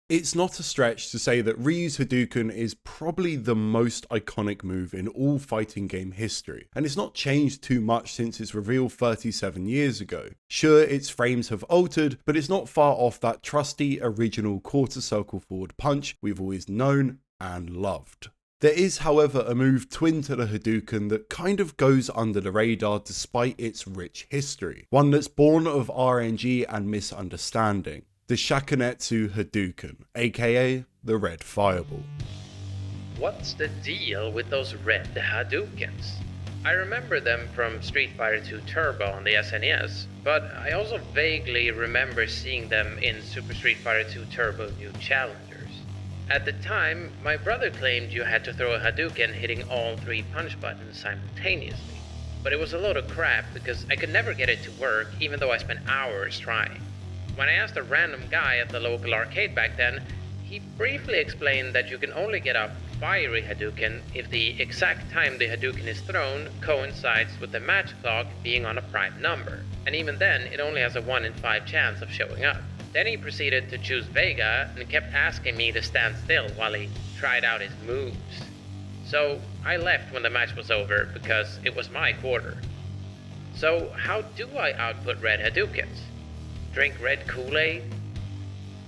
It's not a stretch to say that Ryu's Hadouken is probably the most iconic move in all fighting game history, and it's not changed too much since its reveal 37 years ago. Sure, its frames have altered, but it's not far off that trusty original quarter circle forward punch we've always known and loved. There is, however, a move twin to the Hadouken that kind of goes under the radar despite its rich history, one that's born of RNG and misunderstanding. The Shakunetsu Hadouken, aka the Red Fireball. What's the deal with those red Hadoukens? I remember them from Street Fighter 2 Turbo on the SNES, but I also vaguely remember seeing them in Super Street Fighter 2 Turbo New Challengers. At the time, my brother claimed you had to throw a Hadouken hitting all 3 punch buttons simultaneously, but it was a load of crap because I could never get it to work even though I spent hours trying. When I asked a random guy at the local arcade back then, he briefly explained that you can only get a fiery Hadouken if the exact time the Hadouken is thrown coincides with the match clock being on a prime number, and even then it only has a 1 in 5 chance of showing up. Then he proceeded to choose Vega and kept asking me to stand still while he tried out his moves. So I left when the match was over because it was my quarter. So how do I output red Hadoukens? Drink red Kool-Aid?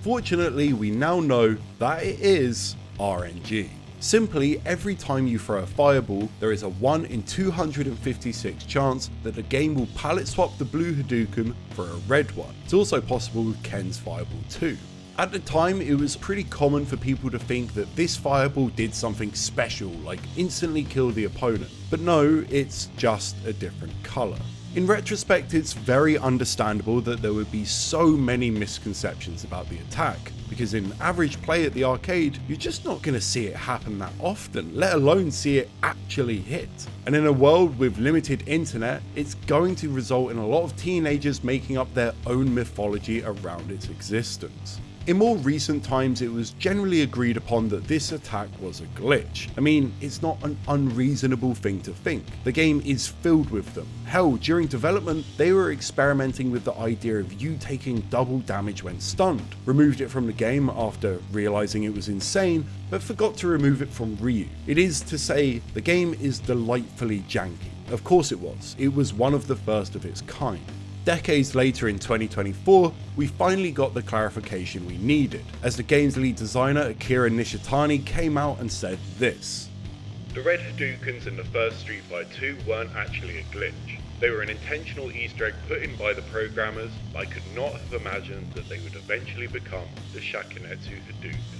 Fortunately, we now know that it is RNG. Simply, every time you throw a fireball, there is a 1 in 256 chance that the game will palette swap the blue Hadouken for a red one. It's also possible with Ken's fireball too. At the time, it was pretty common for people to think that this fireball did something special, like instantly kill the opponent. But no, it's just a different colour. In retrospect, it's very understandable that there would be so many misconceptions about the attack, because in average play at the arcade, you're just not going to see it happen that often, let alone see it actually hit. And in a world with limited internet, it's going to result in a lot of teenagers making up their own mythology around its existence. In more recent times, it was generally agreed upon that this attack was a glitch. I mean, it's not an unreasonable thing to think. The game is filled with them. Hell, during development, they were experimenting with the idea of you taking double damage when stunned, removed it from the game after realizing it was insane, but forgot to remove it from Ryu. It is to say, the game is delightfully janky. Of course it was. It was one of the first of its kind. Decades later in 2024, we finally got the clarification we needed, as the game's lead designer Akira Nishitani came out and said this. The red Hadoukens in the first Street Fighter 2 weren't actually a glitch. They were an intentional Easter egg put in by the programmers. I could not have imagined that they would eventually become the Shakunetsu Hadouken.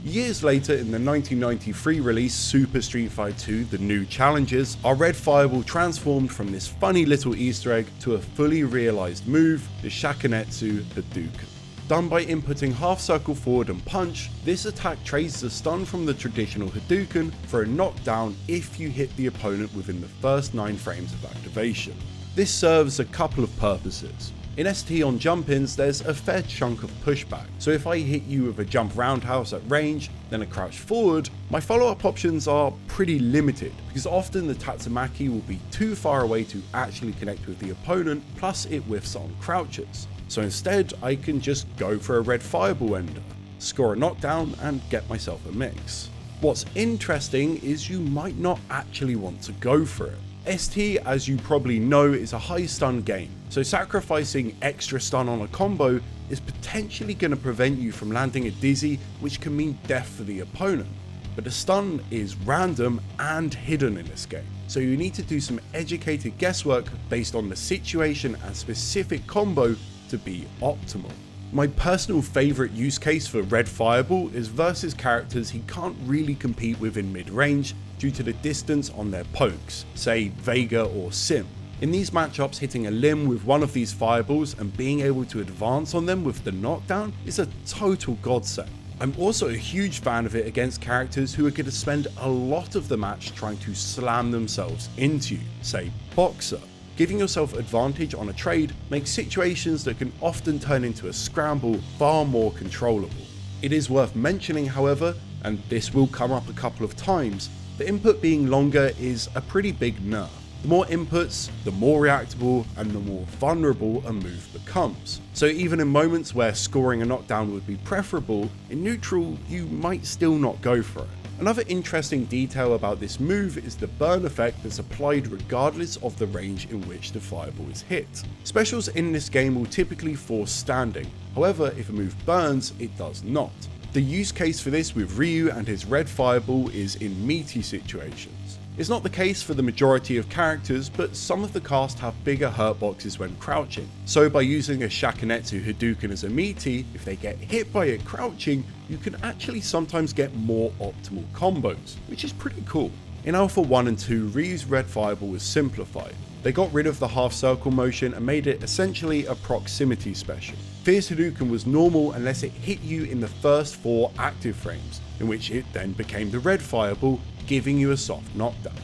Years later, in the 1993 release Super Street Fighter 2 The New Challengers, our red fireball transformed from this funny little Easter egg to a fully realised move, the Shakunetsu Hadouken. Done by inputting half circle forward and punch, this attack trades the stun from the traditional Hadouken for a knockdown if you hit the opponent within the first 9 frames of activation. This serves a couple of purposes. In ST on jump-ins, there's a fair chunk of pushback, so if I hit you with a jump roundhouse at range, then a crouch forward, my follow-up options are pretty limited, because often the Tatsumaki will be too far away to actually connect with the opponent, plus it whiffs on crouches. So instead, I can just go for a red fireball ender, score a knockdown, and get myself a mix. What's interesting is you might not actually want to go for it. ST, as you probably know, is a high stun game, so sacrificing extra stun on a combo is potentially going to prevent you from landing a dizzy, which can mean death for the opponent. But the stun is random and hidden in this game, so you need to do some educated guesswork based on the situation and specific combo to be optimal. My personal favourite use case for Red Fireball is versus characters he can't really compete with in mid-range due to the distance on their pokes, say Vega or Sim. In these matchups, hitting a limb with one of these fireballs and being able to advance on them with the knockdown is a total godsend. I'm also a huge fan of it against characters who are going to spend a lot of the match trying to slam themselves into you, say Boxer. Giving yourself advantage on a trade makes situations that can often turn into a scramble far more controllable. It is worth mentioning, however, and this will come up a couple of times, the input being longer is a pretty big nerf. The more inputs, the more reactable and the more vulnerable a move becomes. So even in moments where scoring a knockdown would be preferable, in neutral you might still not go for it. Another interesting detail about this move is the burn effect that's applied regardless of the range in which the fireball is hit. Specials in this game will typically force standing, however if a move burns, it does not. The use case for this with Ryu and his red fireball is in meaty situations. It's not the case for the majority of characters, but some of the cast have bigger hurt boxes when crouching. So by using a Shakinetsu Hadouken as a meaty, if they get hit by it crouching, you can actually sometimes get more optimal combos, which is pretty cool. In Alpha 1 and 2, Ryu's red fireball was simplified. They got rid of the half circle motion and made it essentially a proximity special. Fierce Hadouken was normal unless it hit you in the first 4 active frames, in which it then became the red fireball, giving you a soft knockdown.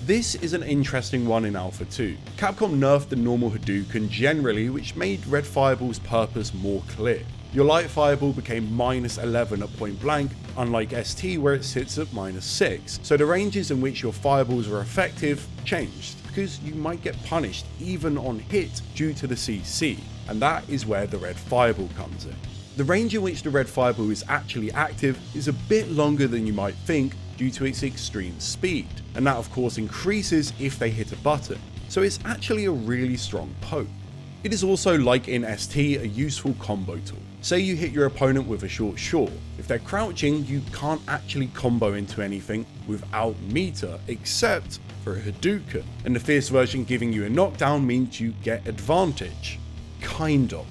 This is an interesting one in Alpha 2. Capcom nerfed the normal Hadouken generally, which made red fireball's purpose more clear. Your light fireball became -11 at point blank, unlike ST where it sits at -6, so the ranges in which your fireballs are effective changed, because you might get punished even on hit due to the CC, and that is where the red fireball comes in. The range in which the red fireball is actually active is a bit longer than you might think due to its extreme speed, and that of course increases if they hit a button, so it's actually a really strong poke. It is also, like in ST, a useful combo tool. Say you hit your opponent with a short shore. If they're crouching, you can't actually combo into anything without meter except for a Hadouken, and the fierce version giving you a knockdown means you get advantage. Kind of.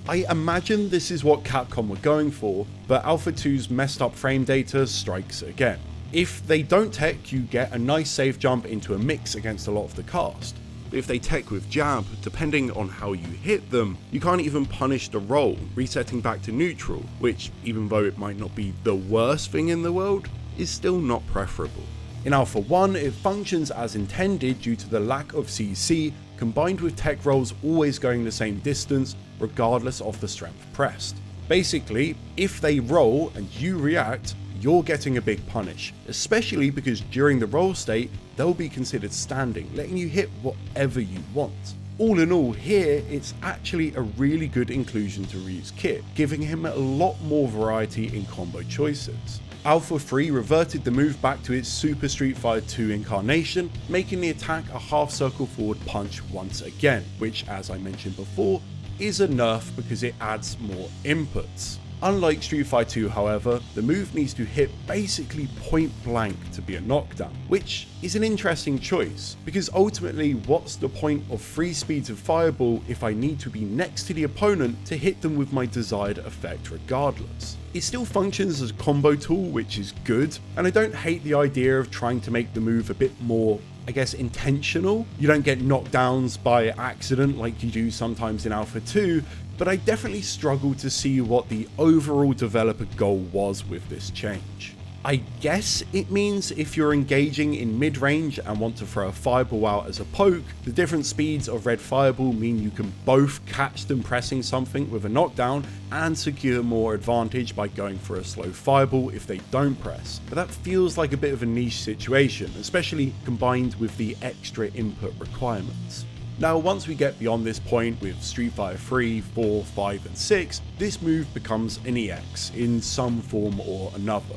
I imagine this is what Capcom were going for, but Alpha 2's messed up frame data strikes again. If they don't tech, you get a nice safe jump into a mix against a lot of the cast. But if they tech with jab, depending on how you hit them, you can't even punish the roll, resetting back to neutral, which, even though it might not be the worst thing in the world, is still not preferable. In Alpha 1, it functions as intended due to the lack of CC, combined with tech rolls always going the same distance, regardless of the strength pressed. Basically, if they roll and you react, you're getting a big punish, especially because during the roll state, they'll be considered standing, letting you hit whatever you want. All in all, here, it's actually a really good inclusion to Ryu's kit, giving him a lot more variety in combo choices. Alpha 3 reverted the move back to its Super Street Fighter 2 incarnation, making the attack a half circle forward punch once again, which, as I mentioned before, is a nerf because it adds more inputs. Unlike Street Fighter 2, however, the move needs to hit basically point blank to be a knockdown, which is an interesting choice, because ultimately what's the point of free speeds of fireball if I need to be next to the opponent to hit them with my desired effect regardless? It still functions as a combo tool, which is good, and I don't hate the idea of trying to make the move a bit more, I guess, intentional. You don't get knockdowns by accident like you do sometimes in Alpha 2, but I definitely struggle to see what the overall developer goal was with this change. I guess it means if you're engaging in mid-range and want to throw a fireball out as a poke, the different speeds of red fireball mean you can both catch them pressing something with a knockdown and secure more advantage by going for a slow fireball if they don't press. But that feels like a bit of a niche situation, especially combined with the extra input requirements. Now, once we get beyond this point with Street Fighter 3, 4, 5 and 6, this move becomes an EX in some form or another.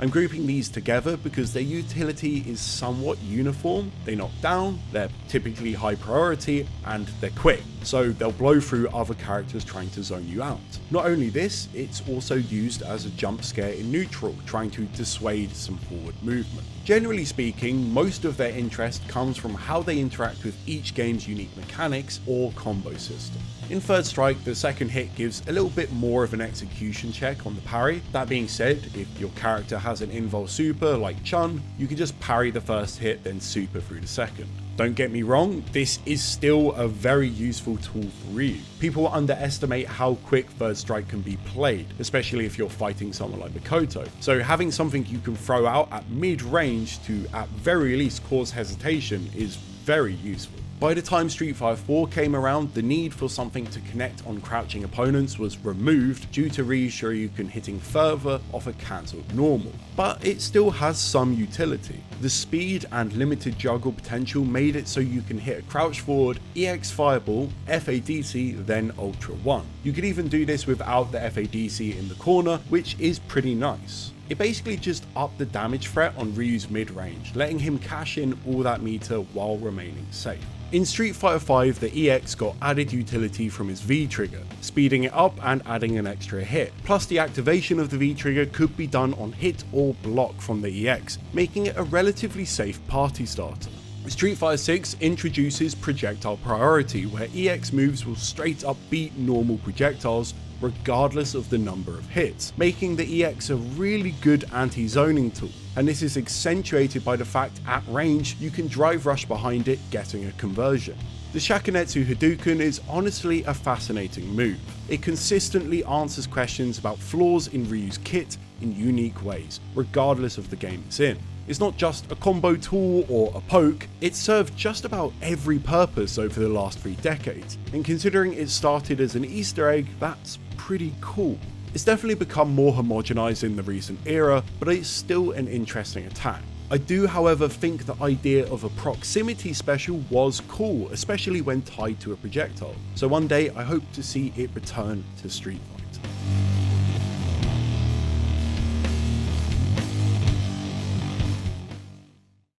I'm grouping these together because their utility is somewhat uniform. They knock down, they're typically high priority, and they're quick, so they'll blow through other characters trying to zone you out. Not only this, it's also used as a jump scare in neutral, trying to dissuade some forward movement. Generally speaking, most of their interest comes from how they interact with each game's unique mechanics or combo system. In Third Strike, the second hit gives a little bit more of an execution check on the parry. That being said, if your character has an invul super like Chun, you can just parry the first hit then super through the second. Don't get me wrong, this is still a very useful tool for Ryu. People underestimate how quick Third Strike can be played, especially if you're fighting someone like Mikoto. So having something you can throw out at mid-range to at very least cause hesitation is very useful. By the time Street Fighter 4 came around, the need for something to connect on crouching opponents was removed due to Ryu Shoryuken hitting further off a cancelled normal, but it still has some utility. The speed and limited juggle potential made it so you can hit a crouch forward, EX Fireball, FADC, then Ultra 1. You could even do this without the FADC in the corner, which is pretty nice. It basically just upped the damage threat on Ryu's mid-range, letting him cash in all that meter while remaining safe. In Street Fighter V, the EX got added utility from his V-trigger, speeding it up and adding an extra hit. Plus the activation of the V-trigger could be done on hit or block from the EX, making it a relatively safe party starter. Street Fighter 6 introduces projectile priority, where EX moves will straight up beat normal projectiles regardless of the number of hits, making the EX a really good anti-zoning tool. And this is accentuated by the fact at range you can drive rush behind it, getting a conversion. The Shakinetsu Hadouken is honestly a fascinating move. It consistently answers questions about flaws in Ryu's kit in unique ways, regardless of the game it's in. It's not just a combo tool or a poke, it's served just about every purpose over the last 3 decades, and considering it started as an Easter egg, that's pretty cool. It's definitely become more homogenized in the recent era, but it's still an interesting attack. I do, however, think the idea of a proximity special was cool, especially when tied to a projectile, so one day I hope to see it return to Street Fighter.